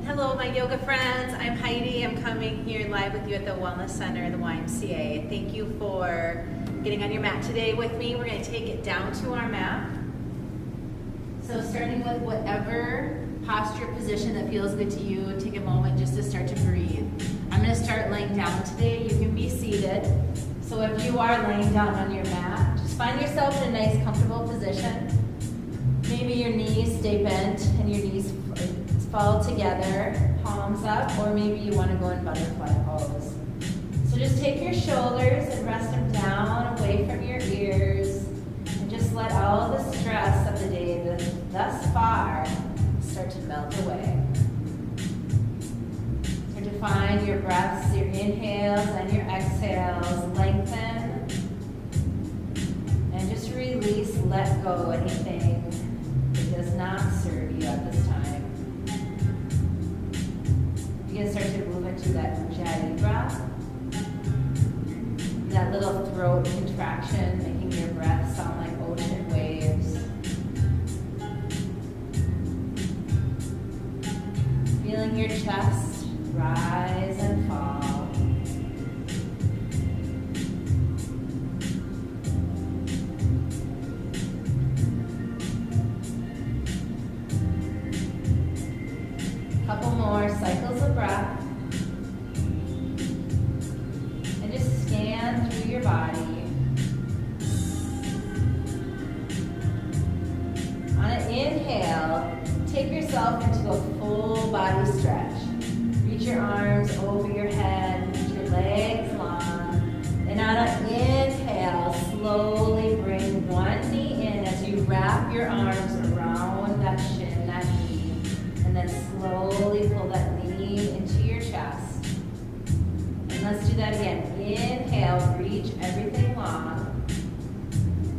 Hello, my yoga friends. I'm Heidi. I'm coming here live with you at the Wellness Center, the YMCA. Thank you for getting on your mat today with me. We're going to take it down to our mat. So starting with whatever posture position that feels good to you, take a moment just to start to breathe. I'm going to start laying down today. You can be seated. So if you are laying down on your mat, just find yourself in a nice, comfortable position. Maybe your knees stay bent and your knees fall together, palms up, or maybe you want to go in butterfly pose. So just take your shoulders and rest them down away from your ears, and just let all the stress of the day thus far start to melt away. Start to find your breaths, your inhales and your exhales, lengthen, and just release, let go anything that does not serve you at this time. You can start to move into that ujjayi breath, that little throat contraction, making your breath sound like ocean waves. Feeling your chest rise and fall. Couple more cycles of breath. And just scan through your body. On an inhale, take yourself into a full body stretch. Reach your arms over your head, reach your legs long. And on an inhale, slowly bring one knee in as you wrap your arms around that shin, that knee. And then slowly pull that knee into your chest. And let's do that again. Inhale, reach everything long.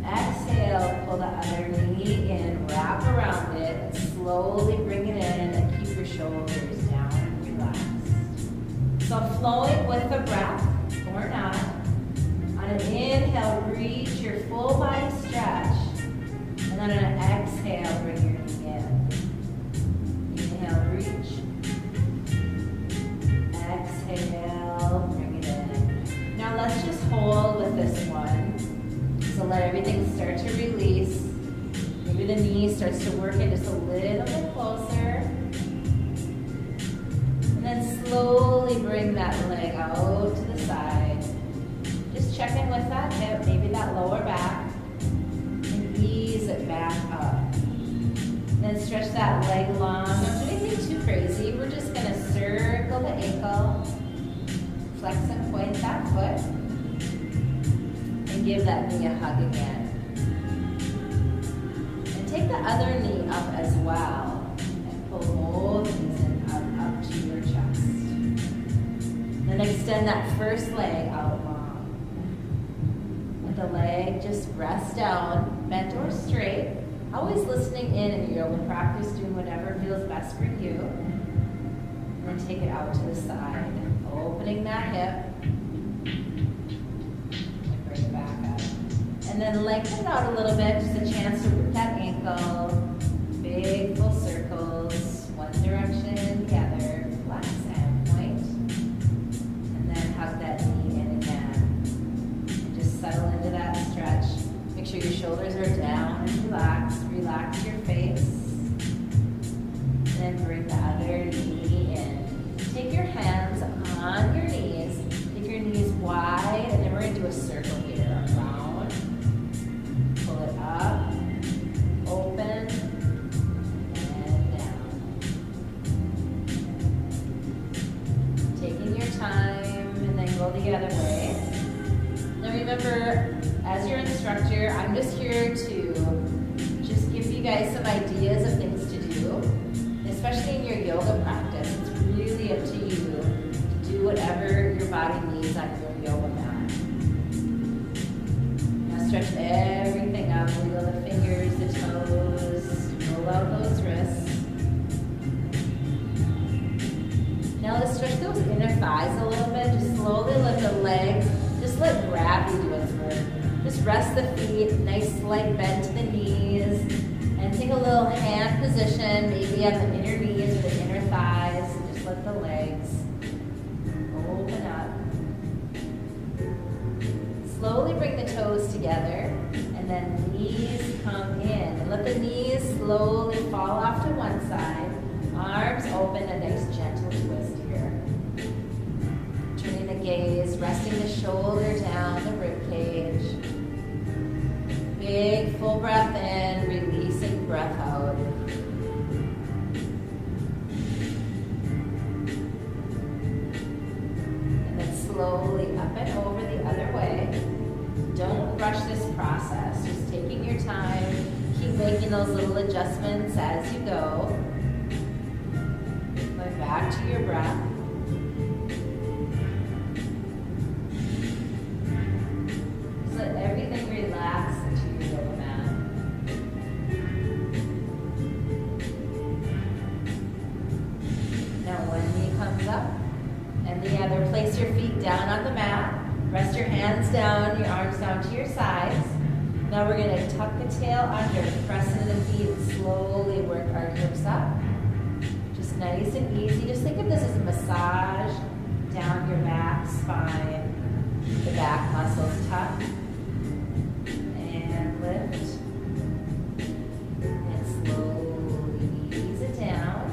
Exhale, pull the other knee in, wrap around it, and slowly bring it in and keep your shoulders down and relaxed. So flowing with the breath, or not. On an inhale, reach your full body stretch. And then on an exhale, bring your knee in. Inhale, reach. Exhale, bring it in. Now let's just hold with this one. So let everything start to release. Maybe the knee starts to work in just a little bit closer. And then slowly bring that leg out to the side. Just check in with that hip, maybe that lower back. And ease it back up. Then stretch that leg long. Don't do anything too crazy. We're just going to circle the ankle, flex and point that foot, and give that knee a hug again. And take the other knee up as well, and pull both knees in up to your chest. Then extend that first leg out long. Let the leg just rest down, bent or straight. Always listening in your yoga practice, doing whatever feels best for you. And then take it out to the side. Opening that hip. And bring it back up. And then lengthen it out a little bit, just a chance to work that ankle. Big full circles. One direction, the other. Flex and point. And then hug that knee in again. And just settle into that stretch. Make sure your shoulders are down and relaxed. Relax your face. And then bring the other knee in. Take your hands on your knees. Take your knees wide, and then we're going to do a circle here. Around. Pull it up. Open. And down. Taking your time, and then go the other way. Now remember, as your instructor, I'm just here to just give you guys some ideas of things to do, especially in your yoga practice. It's really up to you to do whatever your body needs on your yoga mat. Now stretch everything up, wiggle the fingers, the toes, roll out those wrists. Now let's stretch those inner thighs a little bit. Just slowly lift the legs. Just let gravity do its work. Just rest the feet, nice slight bend to the knees, and take a little hand position, maybe on the inner knees or the inner thighs. come in and let the knees slowly fall off to one side. Arms open, a nice gentle twist here. Turning the gaze, resting the shoulder down the rib cage. Big full breath in, releasing breath out. And then slowly up and over the other way. Don't rush this process, just taking your time. Keep making those little adjustments as you go. Going back to your breath. Just let everything relax into your yoga mat. Now one knee comes up and the other. Place your feet down on the mat. Rest your hands down, your arms down to your sides. Now we're going to tuck the tail under, press into the feet, and slowly work our hips up. Just nice and easy. Just think of this as a massage down your back, spine. The back muscles tuck. And lift. And slowly ease it down.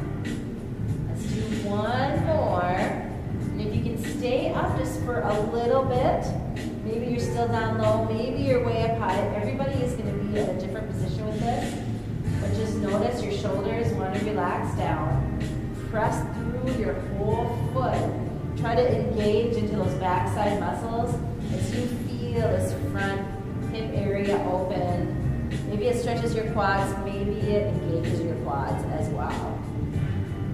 Let's do one more. And if you can stay up just for a little bit, maybe you're still down low, maybe you're way up high. Everybody is going to be in a different position with this. But just notice your shoulders want to relax down. Press through your whole foot. Try to engage into those backside muscles as you feel this front hip area open. Maybe it stretches your quads, maybe it engages your quads as well.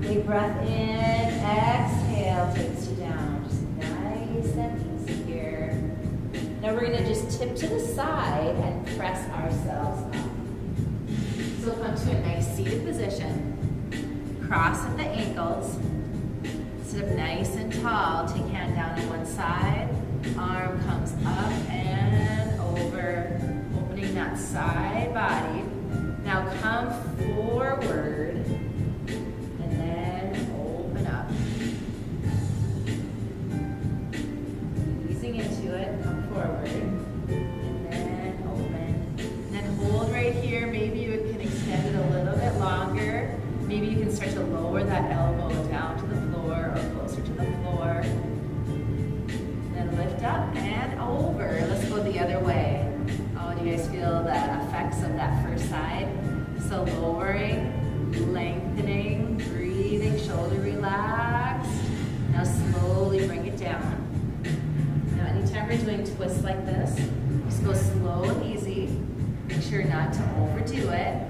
Big breath in, exhale, takes you down. Just nice and easy here. Now we're going to just tip to the side and press ourselves up. So come to a nice seated position. Cross at the ankles. Sit up nice and tall. Take hand down on one side. Arm comes up and over, opening that side body. Now come forward and then open up. Easing into it, come forward and then open. And then hold right here. Maybe you can extend it a little bit longer. Maybe you can start to lower that elbow down to the floor or closer to the floor. Then lift up and over. Let's go the other way. Oh, do you guys feel the effects of that first side? So lowering, lengthening, breathing, shoulder relaxed. Now slowly bring it down. Now anytime we're doing twists like this, just go slow and easy. Make sure not to overdo it.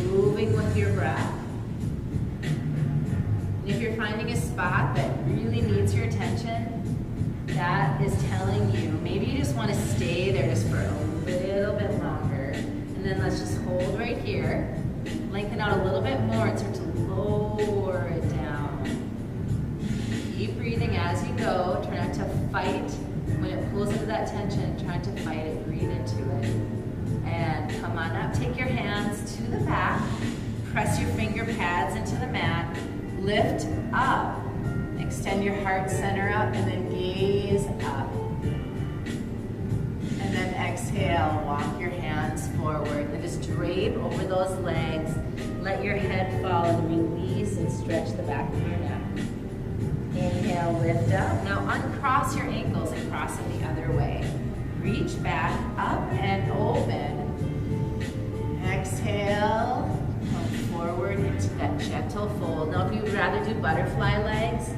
Moving with your breath. And if you're finding a spot that really needs your attention, that is telling you, maybe you just want to stay there just for a little bit longer. And then let's just hold right here. Lengthen out a little bit more and start to lower it down. Keep breathing as you go. Try not to fight. When it pulls into that tension, try not to fight it. Breathe into it. And come on up. Take your hands to the back. Press your finger pads into the mat. Lift up. Extend your heart center up and then gaze up. And then exhale, walk your hands forward. And just drape over those legs. Let your head fall and release and stretch the back of your neck. Inhale, lift up. Now uncross your ankles and cross them the other way. Reach back, up and open. Exhale, come forward into that gentle fold. Now if you would rather do butterfly legs,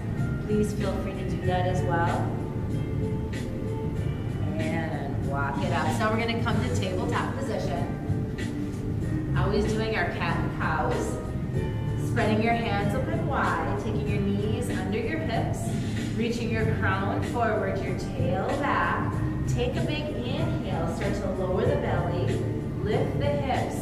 please feel free to do that as well. And walk it up. So now we're going to come to tabletop position. Always doing our cat and cows. Spreading your hands open wide, taking your knees under your hips, reaching your crown forward, your tail back. Take a big inhale, start to lower the belly, lift the hips,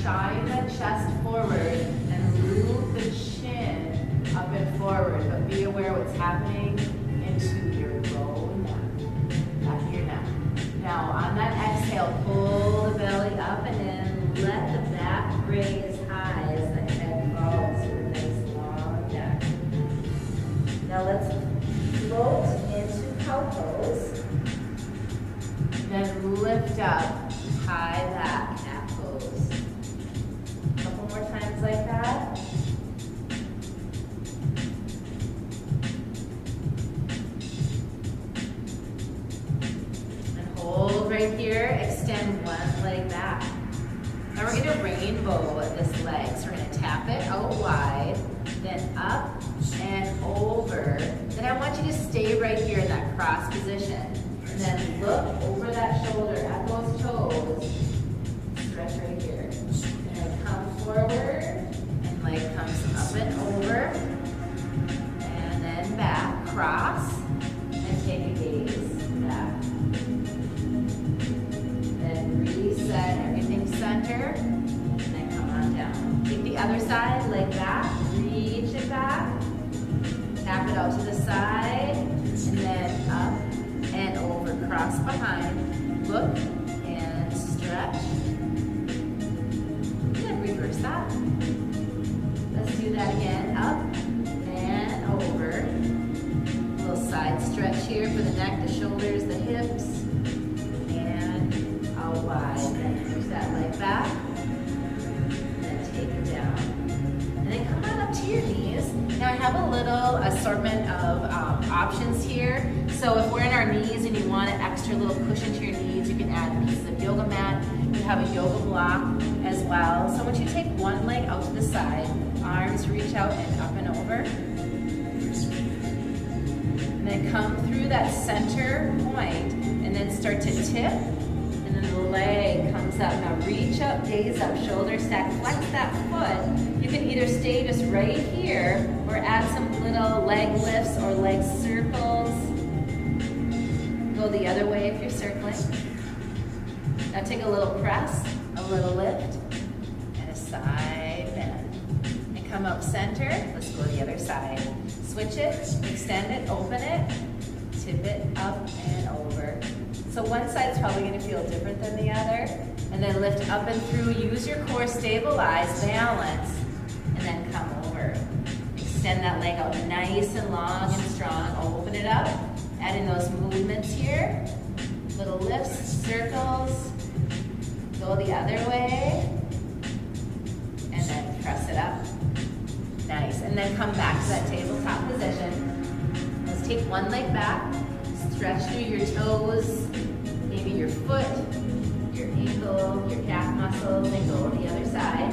shine the chest forward, and move the chin up and forward. But be aware what's happening into your low neck, back of your neck. Now on that exhale, pull the belly up and in. Let the back raise high as the head falls with a nice long neck. Now let's float into cow pose. Then lift up, high back, cat pose. Now we're gonna rainbow this leg. So we're gonna tap it out wide, then up and over. Then I want you to stay right here in that cross position. And then look over that shoulder at those toes. Stretch right here. And then come forward, and leg comes up and over. And then back, cross, and take a gaze back. Then reset everything center, and then come on down. Take the other side, leg back, reach it back, tap it out to the side, and then up and over, cross behind, look and stretch, and then reverse that. Let's do that again, up and over. A little side stretch here for the neck, the shoulders, the hips, and out wide. Then push that leg back, and then take it down. And then come on up to your knees. Now I have a little assortment of options here. So if we're in our knees and you want an extra little cushion to your knees, you can add pieces of yoga mat. You have a yoga block as well. So once you take one leg out to the side, arms reach out and up and over. And then come through that center point and then start to tip. And then the leg comes up. Now reach up, gaze up, shoulder stack, flex that foot. You can either stay just right here or add some little leg lifts or leg circles. Go the other way if you're circling. Now take a little press, a little lift, and a side bend. And come up center. Let's go the other side. Switch it, extend it, open it, tip it up and over. So one side's probably going to feel different than the other. And then lift up and through. Use your core, stabilize, balance, and then come over. Extend that leg out nice and long and strong. Open it up. Add in those movements here. Little lifts, circles. Go the other way. And then press it up. Nice. And then come back to that tabletop position. Let's take one leg back. Stretch through your toes. Maybe your foot, your ankle, your calf muscles, and go the other side.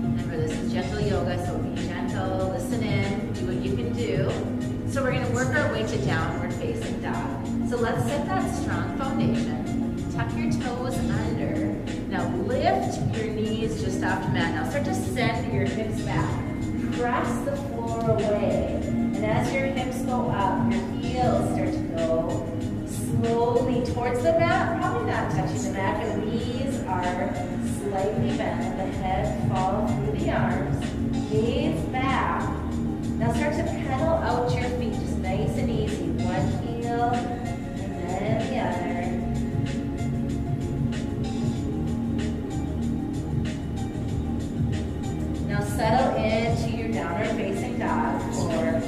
Remember, this is gentle yoga, so be gentle, listen in, do what you can do. So we're going to work our way to downward facing dog. So let's set that strong foundation. Tuck your toes under. Now lift your knees just off the mat. Now start to send your hips back. Press the floor away. And as your hips go up, your heels start to go slowly towards the mat, probably not touching the mat. Your knees are slightly bent. The head falls through the arms. Gaze back. Now start to pedal out your feet, just nice and easy. One heel, and then the other. Now settle into your downward facing dog for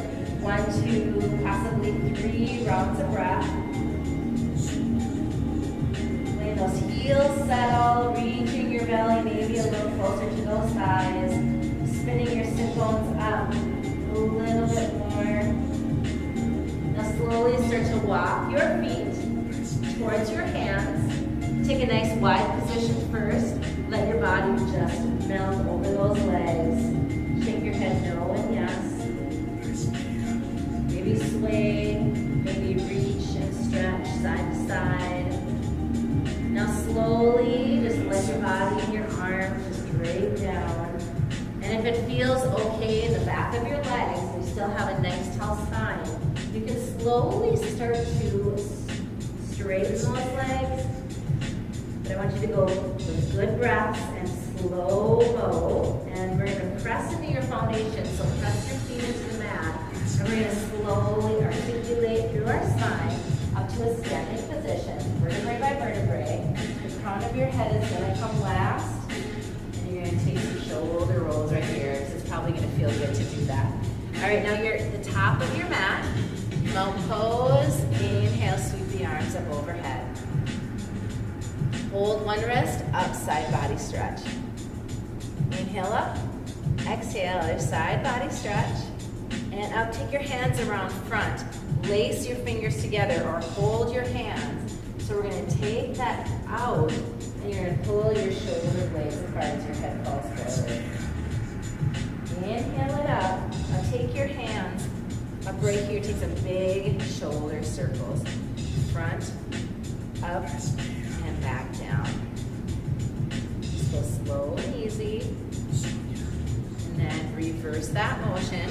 1, 2, possibly 3 rounds of breath. Letting those heels settle, reaching your belly maybe a little closer to those thighs. Spinning your sit bones up a little bit more. Now slowly start to walk your feet towards your hands. Take a nice wide position first. Let your body just melt over those legs. Shake your head no and yes. Maybe sway, maybe reach and stretch side to side. Now slowly just let your body and your arms just drape down. And if it feels okay in the back of your legs, and you still have a nice tall spine, you can slowly start to straighten those legs. But I want you to go with good breaths and slow-mo. And we're going to press into your foundation, so press your feet into the mat. And we're going to slowly articulate through our spine up to a standing position, vertebrae by vertebrae. The crown of your head is going to come last. And you're going to take some shoulder rolls right here, because it's probably going to feel good to do that. All right, now you're at the top of your mat. Mountain pose. Inhale, sweep the arms up overhead. Hold one wrist, up, side body stretch. Inhale up. Exhale, other side body stretch. And up, take your hands around front. Lace your fingers together or hold your hands. So we're going to take that out pull your shoulder blades apart as your head falls forward. Inhale it up. Now take your hands up right here. Take some big shoulder circles. Front, up, and back down. Just go slow and easy. And then reverse that motion.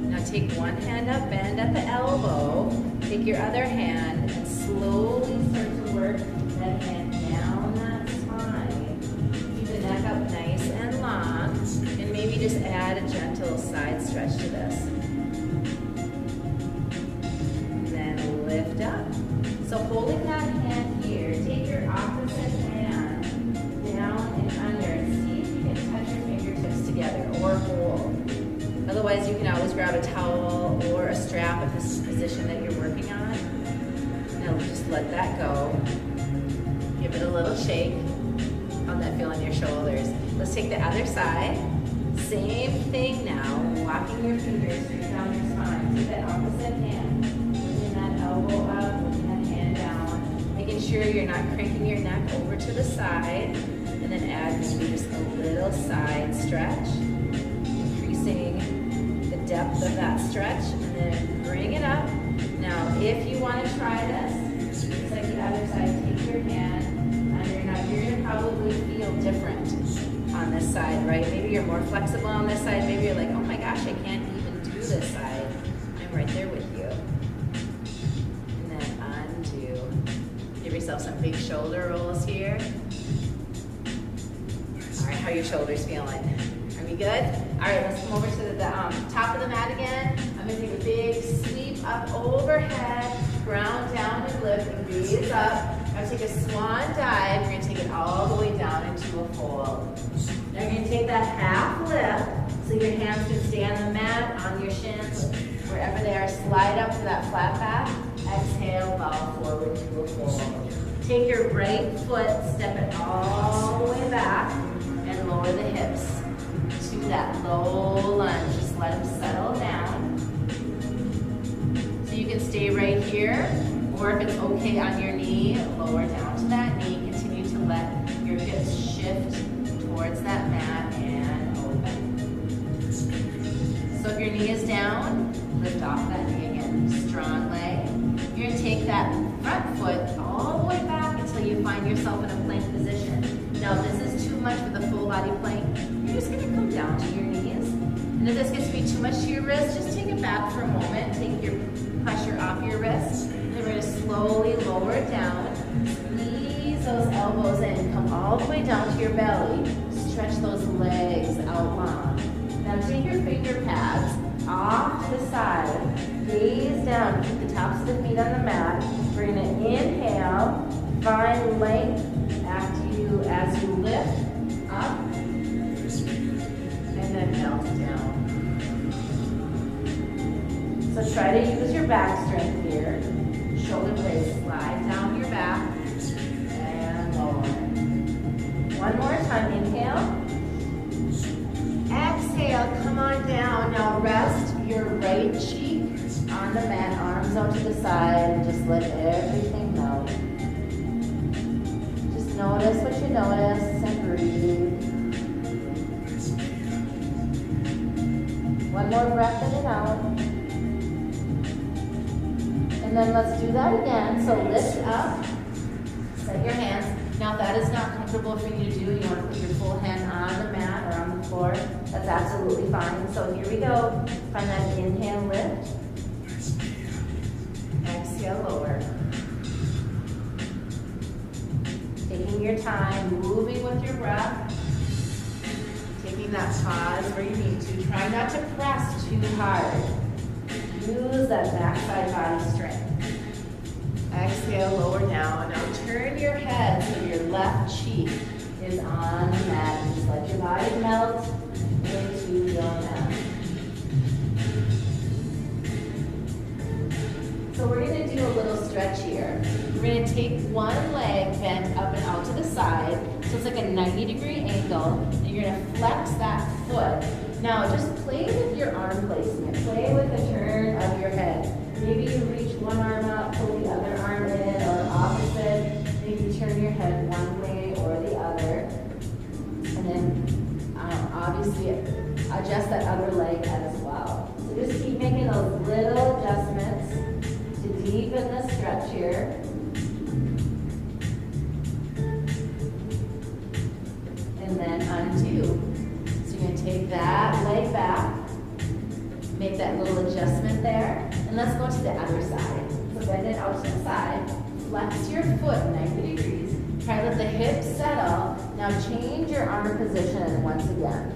Now take one hand up, bend at the elbow. Take your other hand and slowly start to work that hand down that spine. Keep the neck up nice and long. And maybe just add a gentle side stretch to this. And then lift up. So holding that hand here, take your opposite hand down and under and see if you can touch your fingertips together or hold. Otherwise, you can always grab a towel or a strap if this is the position that you're working on. Now just let that go. Give it a little shake. How's that feel on your shoulders? Let's take the other side. Same thing now. Walking your fingers straight down your spine. Take that opposite hand. Bringing that elbow up, bringing that hand down. Making sure you're not cranking your neck over to the side. And then add maybe just a little side stretch. Increasing the depth of that stretch. And then bring it up. Now, if you want to try this, just like the other side, take your hand under. Now, you're going to probably feel different on this side, right? Maybe you're more flexible on this side. Maybe you're like, oh my gosh, I can't even do this side. I'm right there with you. And then undo. Give yourself some big shoulder rolls here. All right, how are your shoulders feeling? Are we good? All right, let's come over to the top of the mat again. I'm going to take a big sweep up overhead, ground down and lift, and gaze up. Now take a swan dive. We're going to take it all the way down into a fold. Now you're going to take that half lift so your hands can stay on the mat, on your shins, wherever they are. Slide up to that flat back. Exhale, bow forward to a fold. Take your right foot, step it all the way back, and lower the hips to that low lunge. Just let them settle down. So you can stay right here, or if it's okay on your knee, lower down to that knee. Continue to let your hips shift towards that mat and open. So if your knee is down, lift off that knee again. Strong leg. You're going to take that front foot all the way back until you find yourself in a plank position. Now, if this is too much for the full body plank, you're just going to come down to your knees. And if this gets to be too much to your wrist, just take it back for a moment. Take your pressure off your wrist. And then we're going to slowly lower it down. Squeeze those elbows in. Come all the way down to your belly. Stretch those legs out long. Now take your finger pads off to the side. Gaze down. Keep the tops of the feet on the mat. We're going to inhale. Find length as you lift up. And then melt down. So try to use your back strength here. Shoulder blades slide down your back and lower. One more time, inhale. Exhale, come on down. Now rest your right cheek on the mat, arms out to the side, and just let everything melt. Just notice what you notice and breathe. One more breath in and out. And then let's do that again. So lift up, set your hands. Now if that is not comfortable for you to do, you want to put your full hand on the mat or on the floor, that's absolutely fine. So here we go. Find that inhale, lift. Exhale, lower. Taking your time, moving with your breath. Taking that pause where you need to. Try not to press too hard. Use that backside body strength. Exhale, lower down. Now turn your head so your left cheek is on the mat. Just let your body melt into your mat. So we're going to do a little stretch here. We're going to take one leg bent up and out to the side. So it's like a 90-degree angle. And you're going to flex that foot. Now just play with your arm placement. Play with the turn of your And let's go to the other side. So bend it out to the side. Flex your foot 90 degrees. Try to let the hips settle. Now change your arm position once again.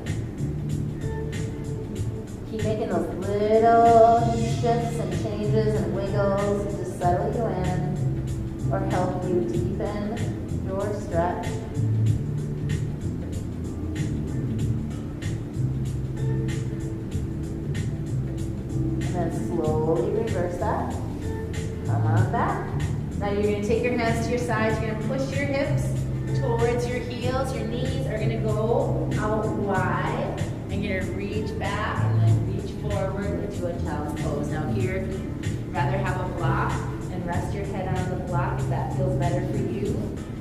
Keep making those little shifts and changes and wiggles to settle you in or help you deepen your stretch. And then slowly reverse that. Come on back. Now you're going to take your hands to your sides. You're going to push your hips towards your heels. Your knees are going to go out wide. And you're going to reach back and then reach forward into a child's pose. Now here, if you'd rather have a block and rest your head on the block if that feels better for you,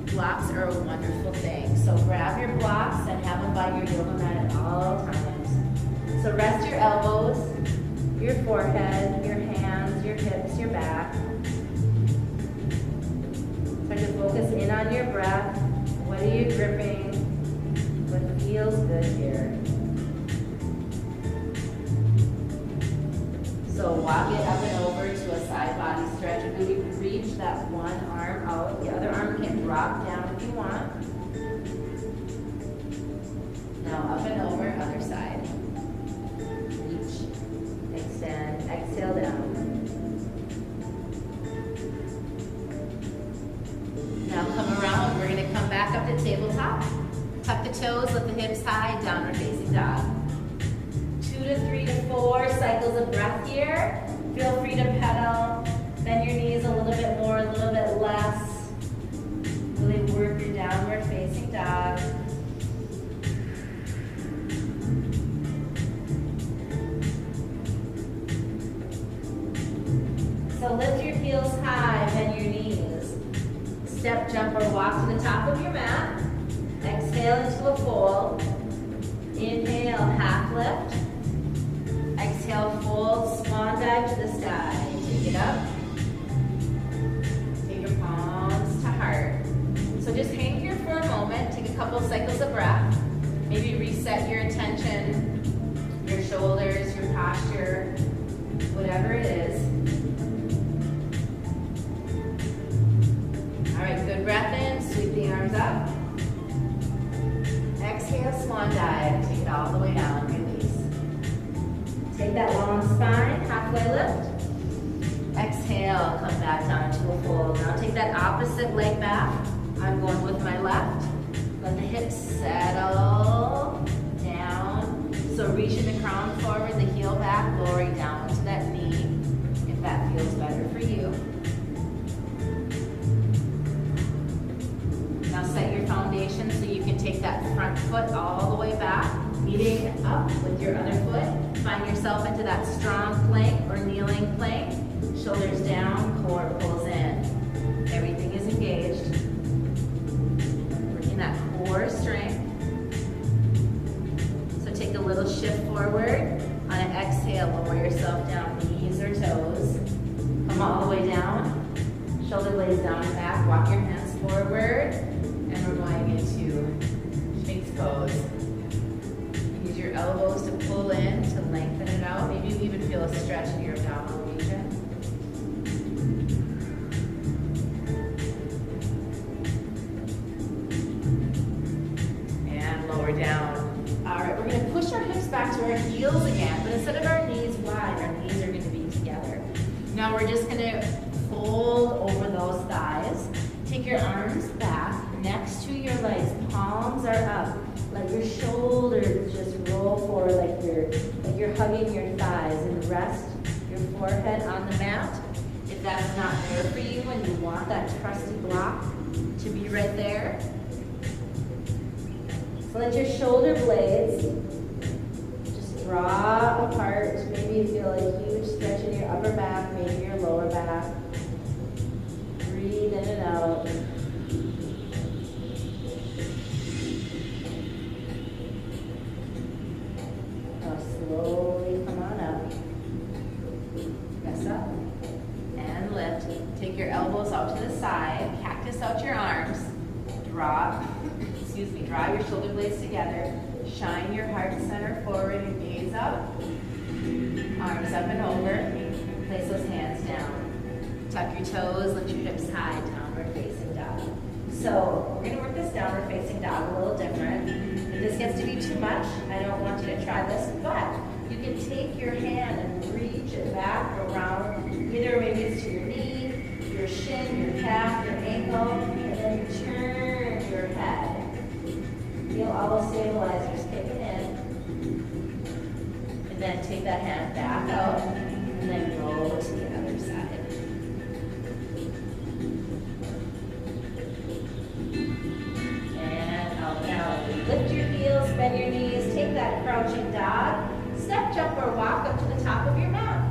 blocks are a wonderful thing. So grab your blocks and have them by your yoga mat at all times. So rest your elbows, your forehead, your hands, your hips, your back. Start to focus in on your breath. What are you gripping? What feels good here? So walk it up and over to a side body stretch. Really reach that one arm out. The other arm can drop down if you want. Now up and over, other side. Reach, extend, exhale down. Now come around, we're going to come back up to tabletop. Tuck the toes, lift the hips high, downward facing dog. 2 to 3 to 4 cycles of breath here. Feel free to pedal, bend your knees a little bit more, a little bit less. Really work your downward facing dog. So lift your heels high, bend your knees. Step, jump, or walk to the top of your mat. Exhale into a fold. Inhale, half lift. Exhale, fold, swan dive to the sky. Take it up. Take your palms to heart. So just hang here for a moment. Take a couple cycles of breath. Maybe reset your attention, your shoulders, your posture, whatever it is. All right, good breath in. Sweep the arms up. Exhale, swan dive. Take it all the way down. Release. Take that long spine, halfway lift. Exhale, come back down to a fold. Now take that opposite leg back. I'm going with my left. Let the hips settle down. So reaching the crown forward, the heel back, lowering down to that knee, if that feels better for you. Now set your foundation so you can take that front foot all the way back, meeting up with your other foot. Find yourself into that strong plank or kneeling plank. Shoulders down, core pulls in. Everything is engaged. Working that core strength. So take a little shift forward. On an exhale, lower yourself down, knees or toes. Come all the way down. Shoulder blades down and back. Walk your hands forward. And we're going into Sphinx pose. Use your elbows to pull in, to lengthen it out. Maybe you even feel a stretch in your abdominal region. And lower down. All right, we're going to push our hips back to our heels again, but instead of our knees wide, our knees are going to be together. Now we're just going to fold over those thighs. Take your arms back next to your legs. Palms are up. Let your shoulders just roll forward like you're hugging your thighs, and rest your forehead on the mat. If that's not there for you and you want that trusty block to be right there. So let your shoulder blades just draw apart. Maybe you feel a huge stretch in your upper back, maybe your lower back. Breathe in and out. Now slowly come on up. Press up and lift. Take your elbows out to the side. Cactus out your arms. Draw your shoulder blades together. Shine your heart center forward and gaze up. Arms up and over. Place a your toes, lift your hips high, downward facing dog. So we're gonna work this downward facing dog a little different. If this gets to be too much, I don't want you to try this, but you can take your hand and reach it back around, either maybe it's to your knee, your shin, your calf, your ankle, and then you turn your head. Feel all those stabilizers kicking in. And then take that hand back out, and then roll to the other side. And out now. Lift your heels, bend your knees, take that crouching dog, step, jump, or walk up to the top of your mat.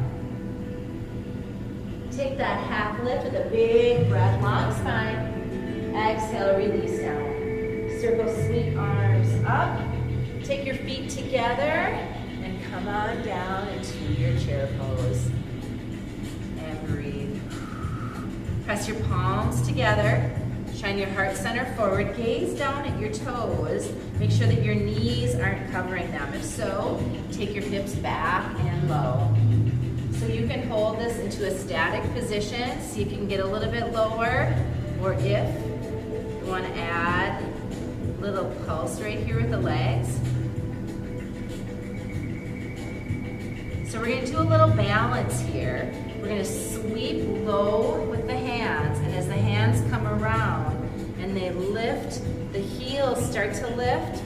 Take that half lift with a big breath, long spine. Exhale, release down. Circle sweep arms up. Take your feet together and come on down into your chair pose. And breathe. Press your palms together. Shine your heart center forward. Gaze down at your toes. Make sure that your knees aren't covering them. If so, take your hips back and low. So you can hold this into a static position. See if you can get a little bit lower, or if you want to add a little pulse right here with the legs. So we're going to do a little balance here. We're going to sweep low with the hands, and as the hands come around and they lift, the heels start to lift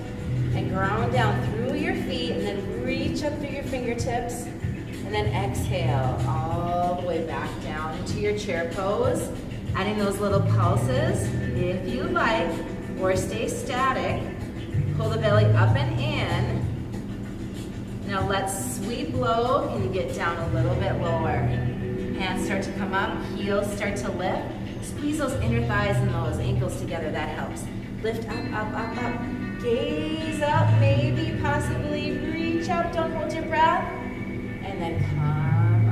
and ground down through your feet, and then reach up through your fingertips, and then exhale all the way back down into your chair pose. Adding those little pulses if you like, or stay static. Pull the belly up and in. Now let's sweep low. Can you get down a little bit lower? Hands start to come up, heels start to lift. Squeeze those inner thighs and those ankles together, that helps. Lift up, up, up, up. Gaze up, maybe, possibly reach out, don't hold your breath. And then come on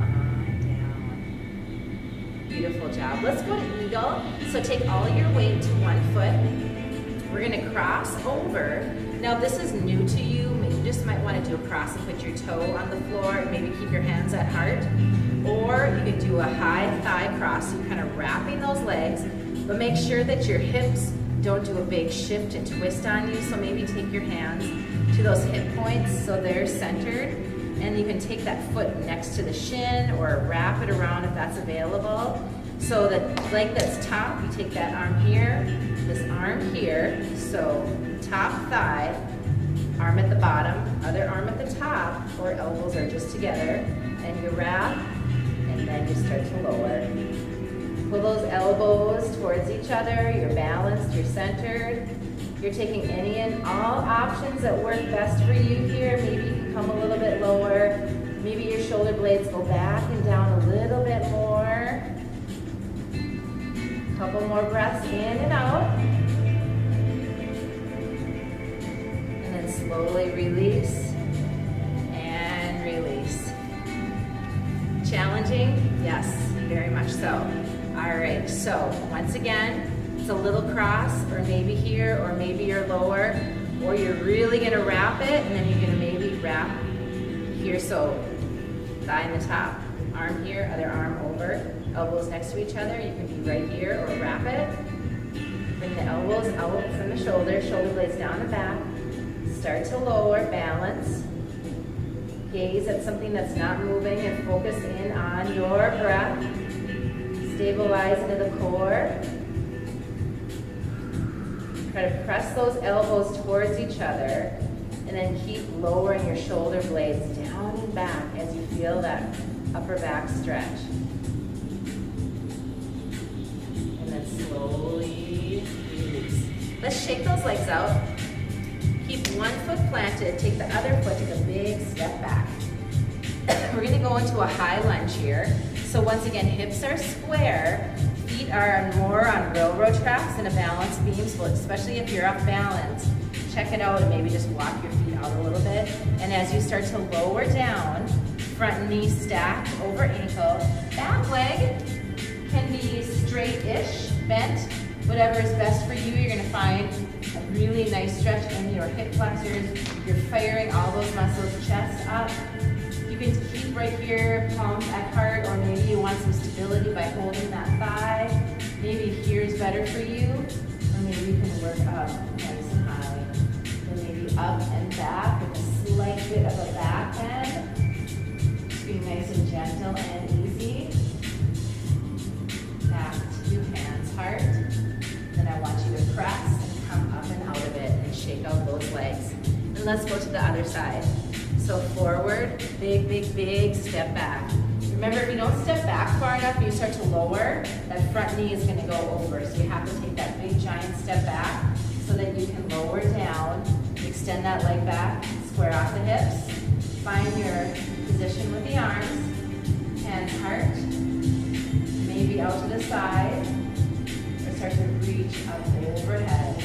down. Beautiful job. Let's go to eagle. So take all your weight to one foot. We're gonna cross over. Now this is new to you. You just might want to do a cross and put your toe on the floor and maybe keep your hands at heart. Or you could do a high thigh cross, so you're kind of wrapping those legs, but make sure that your hips don't do a big shift and twist on you. So maybe take your hands to those hip points so they're centered, and you can take that foot next to the shin or wrap it around if that's available. So the leg that's top, you take that arm here, this arm here, so top thigh, arm at the bottom, other arm at the top, or elbows are just together, and you wrap, and then you start to lower. Pull those elbows towards each other, you're balanced, you're centered. You're taking any and all options that work best for you here. Maybe you can come a little bit lower. Maybe your shoulder blades go back and down a little bit more. Couple more breaths in and out. And then slowly release and release. Challenging? Yes, very much so. All right, so once again, it's a little cross, or maybe here, or maybe you're lower, or you're really gonna wrap it, and then you're gonna maybe wrap here, so thigh in the top, arm here, other arm over, elbows next to each other. You can be right here, or wrap it. Bring the elbows out from the shoulder blades down the back. Start to lower, balance. Gaze at something that's not moving and focus in on your breath. Stabilize into the core. Try to press those elbows towards each other, and then keep lowering your shoulder blades down and back as you feel that upper back stretch. And then slowly release. Let's shake those legs out. Keep one foot planted, take the other foot, take a big step back. We're gonna go into a high lunge here. So once again, hips are square, feet are more on railroad tracks in a balanced beam, so especially if you're off balance, check it out and maybe just walk your feet out a little bit. And as you start to lower down, front knee stacked over ankle, back leg can be straight-ish, bent, whatever is best for you. You're gonna find a really nice stretch in your hip flexors. You're firing all those muscles, chest up. You can keep right here, palms at heart, or maybe you want some stability by holding that thigh. better for you, or maybe you can work up nice and high. Then maybe up and back with a slight bit of a back bend. Just being nice and gentle and easy. Back to hands, heart. Then I want you to press and come up and out of it and shake out those legs. And let's go to the other side. So forward, big, big, big step back. Remember, if you don't step back far enough and you start to lower, that front knee is going to go over. So you have to take that big giant step back so that you can lower down, extend that leg back, square off the hips, find your position with the arms, hands, heart, maybe out to the side, or start to reach up overhead,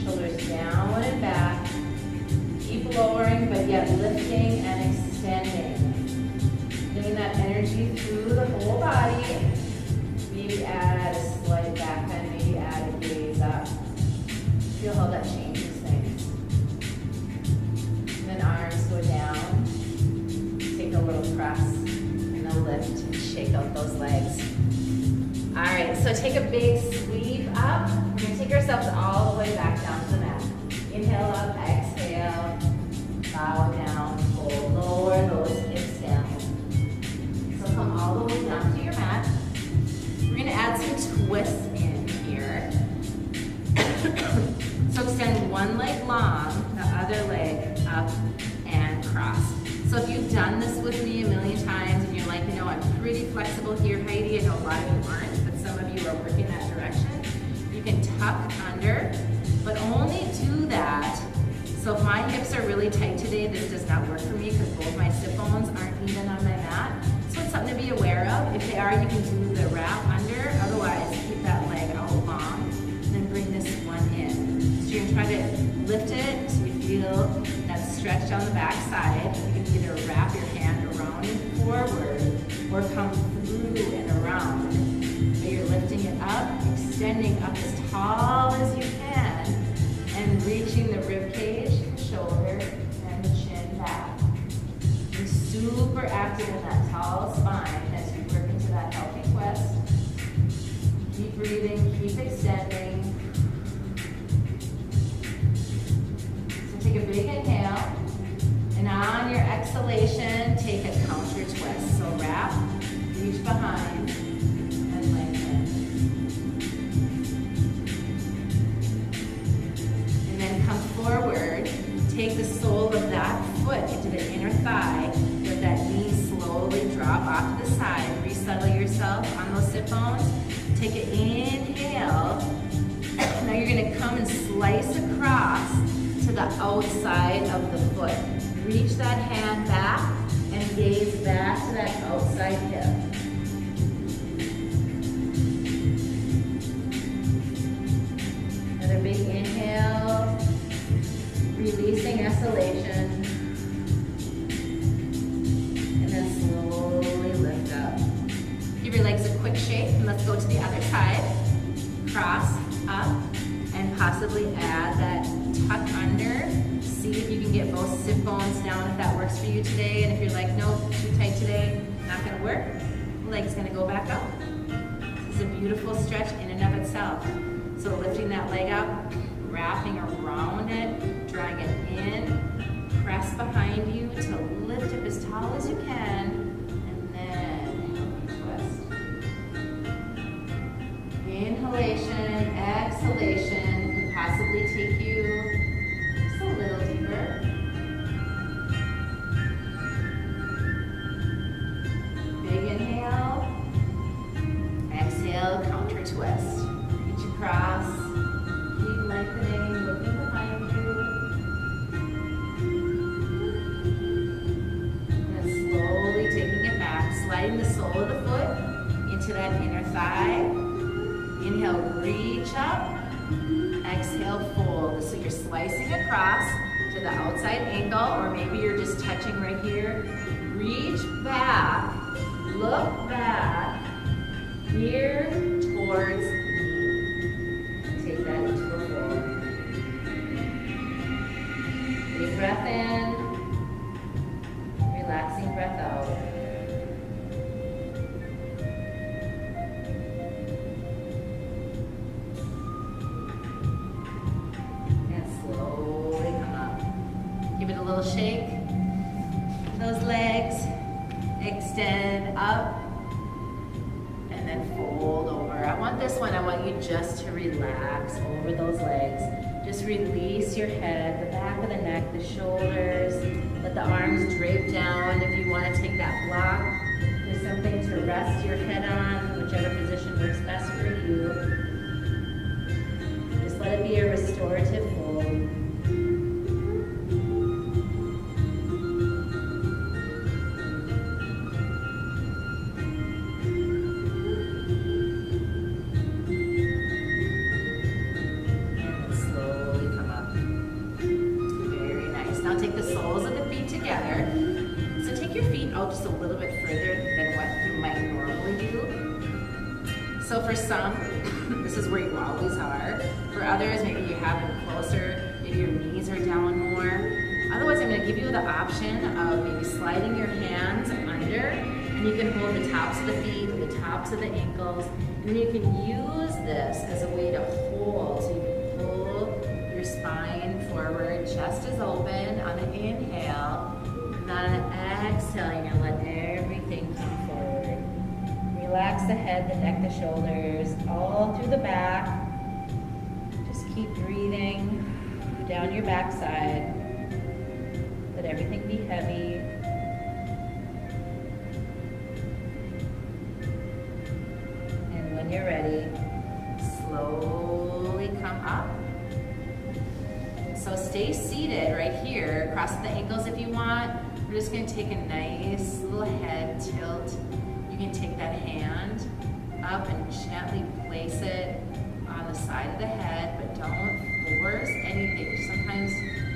shoulders down and back, keep lowering but yet lifting and extending. Getting that energy through the whole body. Maybe add a slight back bend, maybe add a gaze up. Feel how that changes things. And then arms go down. Take a little press and a lift and shake out those legs. All right, so take a big sweep up. We're gonna take ourselves all the way back down to the mat. Inhale up, exhale, bow down, fold, lower those hips down. Come all the way down to your mat. We're going to add some twists in here. So extend one leg long, the other leg up and cross. So if you've done this with me a million times and you're like, you know, I'm pretty flexible here, Heidi, I know a lot of you aren't, but some of you are working that direction. You can tuck under, but only do that. So if my hips are really tight today, this does not work for me because both my sit bones aren't even on my mat. So it's something to be aware of. If they are, you can do the wrap under. Otherwise, keep that leg out long. And then bring this one in. So you're going to try to lift it so you feel that stretch down the back side. You can either wrap your hand around and forward or come through and around. But you're lifting it up, extending up as tall as you can, and reaching the rib cage, shoulder, and the chin back. Be super active in that tall spine as you work into that healthy twist. Keep breathing, keep extending. So take a big inhale, and on your exhalation, take a counter twist. So wrap, reach behind, and lengthen. And then come forward, take the sole of that foot into the inner thigh, let that knee slowly drop off to the side, resettle yourself on those sit bones, take an inhale, now you're going to come and slice across to the outside of the foot. Reach that hand back and gaze back to that outside hip. Another big inhale, releasing exhalation, and then slowly lift up. Give your legs a quick shake, and let's go to the other side. Cross up, and possibly add that tuck under. See if you can get both sit bones down if that works for you today. And if you're like, nope, too tight today, not gonna work, the leg's gonna go back up. This is a beautiful stretch in and of itself. So lifting that leg up, wrapping around it, drawing it in, press behind you to lift up as tall as you can, and then twist. Inhalation, exhalation could possibly take you just a little deeper. Big inhale, exhale, counter twist. Reach across, keep lengthening, looking behind you. And slowly taking it back, sliding the sole of the foot into that inner thigh. Inhale, reach up. Exhale, fold. So you're slicing across to the outside ankle, or maybe you're just touching right here. Reach back, look back, here towards knee. Take that into a fold. Big breath in, relaxing breath out. head up, and then fold over. I want you just to relax over those legs. Just release your head, the back of the neck, the shoulders. Let the arms drape down. If you want to take that block, there's something to rest your head on, whichever position works best for you. Just let it be a restorative fold. Just a little bit further than what you might normally do. So for some, this is where you always are. For others, maybe you have them closer, maybe your knees are down more. Otherwise, I'm going to give you the option of maybe sliding your hands under, and you can hold the tops of the feet or the tops of the ankles, and you can use this as a way to hold. So you can pull your spine forward, chest is open on the inhale. On an exhale, you're going to let everything come forward. Relax the head, the neck, the shoulders, all through the back. Just keep breathing down your backside. Let everything be heavy. And when you're ready, slowly come up. So stay seated right here. Cross the ankles if you want. We're just going to take a nice little head tilt. You can take that hand up and gently place it on the side of the head, but don't force anything. Sometimes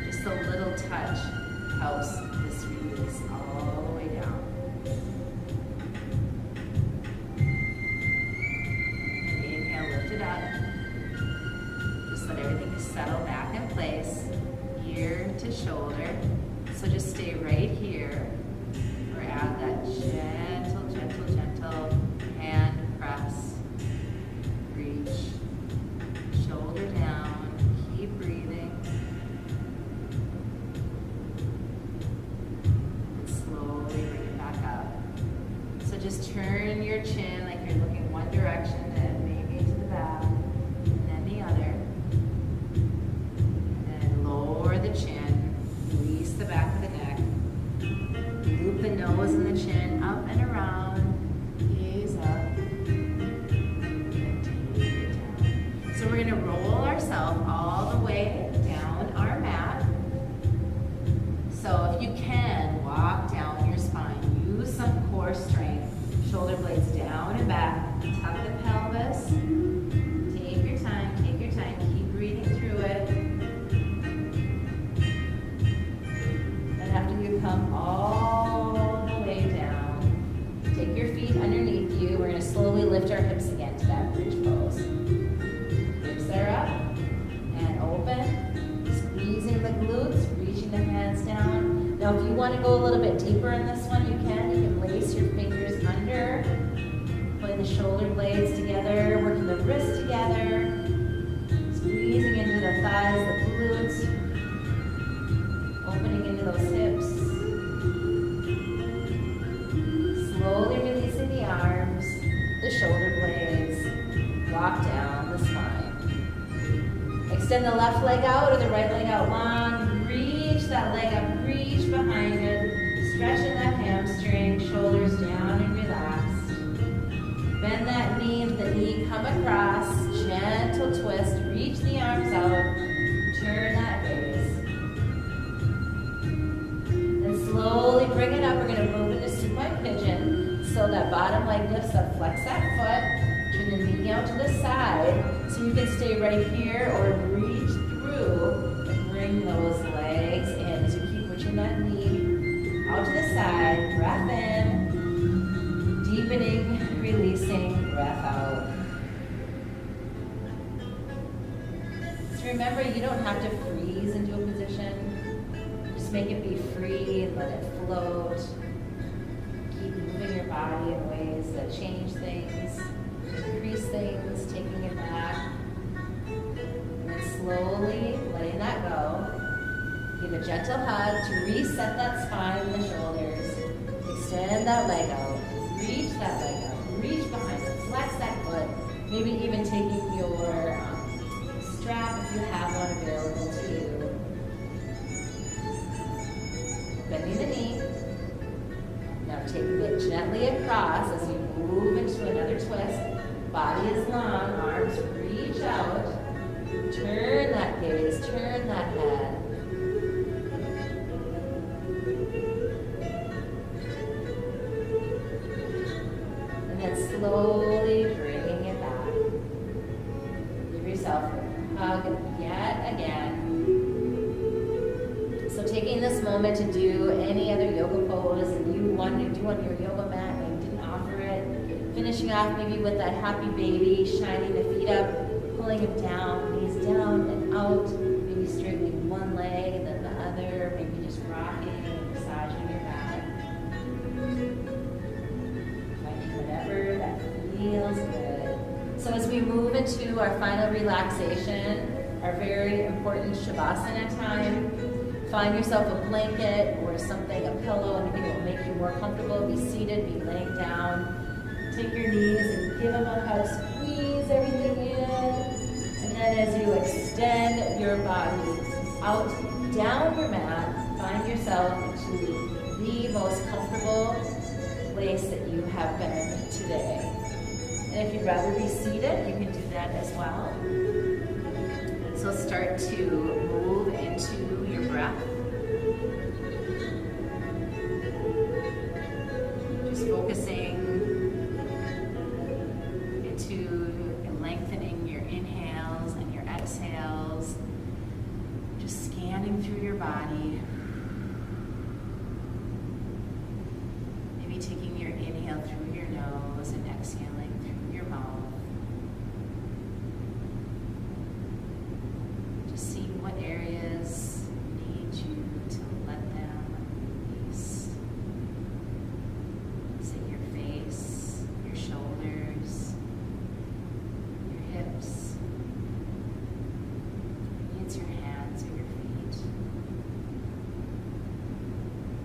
just a little touch helps this release all the way down. And inhale, lift it up. Just let everything settle back in place, ear to shoulder. So just stay right here. Or add that gentle, gentle, gentle hand press. Reach, shoulder down, keep breathing. And slowly bring it back up. So just turn your chin like you're looking one direction and maybe to the back, and then the other. And then lower the chin. Release the back of the neck. Loop the nose and the chin up and around. Gaze up. And take it down. So we're going to roll ourselves all the way down our mat. So if you can, walk down your spine. Use some core strength. Shoulder blades down and back. Tuck the pelvis. Take your time. Take your time. Keep breathing through it. After you come all the way down, take your feet underneath you. We're going to slowly lift our hips again to that bridge pose. Hips are up and open. Squeezing the glutes, reaching the hands down. Now if you want to go a little bit deeper in this one, you can. You can lace your fingers under, pulling the shoulder blades together, working the wrists together, squeezing into the thighs, the glutes. Opening into those hips. Slowly releasing the arms, the shoulder blades. Walk down the spine. Extend the left leg out or the right leg out long. Reach that leg up, reach behind it. Stretching that hamstring, shoulders down and relaxed. Bend that knee, the knee come across. Gentle twist, reach the arms out. Turn that gaze. Slowly bring it up. We're going to move into supine pigeon. So that bottom leg lifts up. Flex that foot. Turn the knee out to the side. So you can stay right here or reach through and bring those legs in as you keep pushing that knee out to the side. Breath in. Deepening, releasing, breath out. So remember, you don't have to freeze into a position. Make it be free, let it float. Keep moving your body in ways that change things, increase things, taking it back. And then slowly letting that go. Give a gentle hug to reset that spine and the shoulders. Extend that leg out. it gently across as you move into another twist. Body is long, arms reach out. Turn that gaze, turn that head. And then slowly bringing it back. Give yourself a hug yet again. So taking this moment to do any other yoga pose and you wanted to do on your yoga mat and you didn't offer it. Finishing off maybe with that happy baby, shining the feet up, pulling them down, knees down and out, maybe straightening one leg and then the other, maybe just rocking and massaging your back. Finding whatever that feels good. So as we move into our final relaxation, our very important Shavasana time, find yourself a blanket or something, a pillow, anything that will make you more comfortable. Be seated, be laying down. Take your knees and give them a hug, squeeze everything in. And then as you extend your body out, down your mat, find yourself into the most comfortable place that you have been today. And if you'd rather be seated, you can do that as well. So start to move into your breath. Just focusing into lengthening your inhales and your exhales. Just scanning through your body. Maybe taking your inhale through your nose and exhaling through your mouth. Just seeing what areas need you to let them release. Is it your face, your shoulders, your hips? Maybe it's your hands or your feet.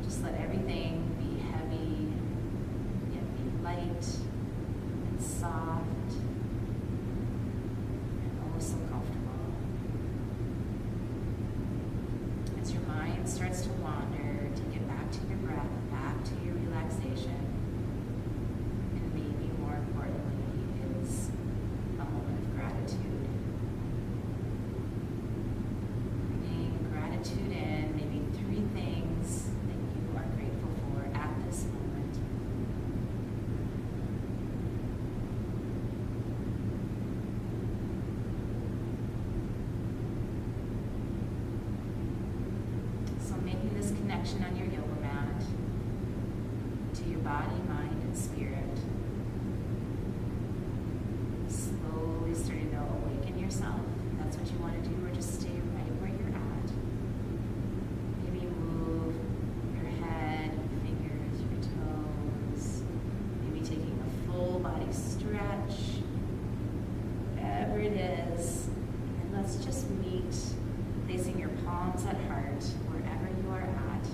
Just let everything be heavy, yet be light and soft and oh so comfortable. As your mind starts to wander, take it back to your breath, back to your relaxation, and maybe more importantly is a moment of gratitude. Bringing gratitude in, maybe 3 things that you are grateful for at this moment. So making this connection on your yoga mat to your body, mind, and spirit. Slowly starting to awaken yourself. If that's what you want to do, or just stay right where you're at. Maybe move your head, your fingers, your toes. Maybe taking a full body stretch. Whatever it is. And let's just meet, placing your palms at heart, wherever you are at.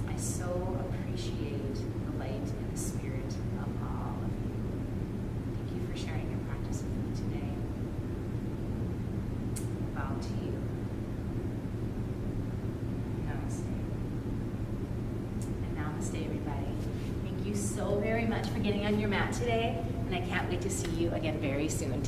I so appreciate the light and the spirit of all of you. Thank you for sharing your practice with me today. Bow to you. Namaste. And namaste, everybody. Thank you so very much for getting on your mat today, and I can't wait to see you again very soon.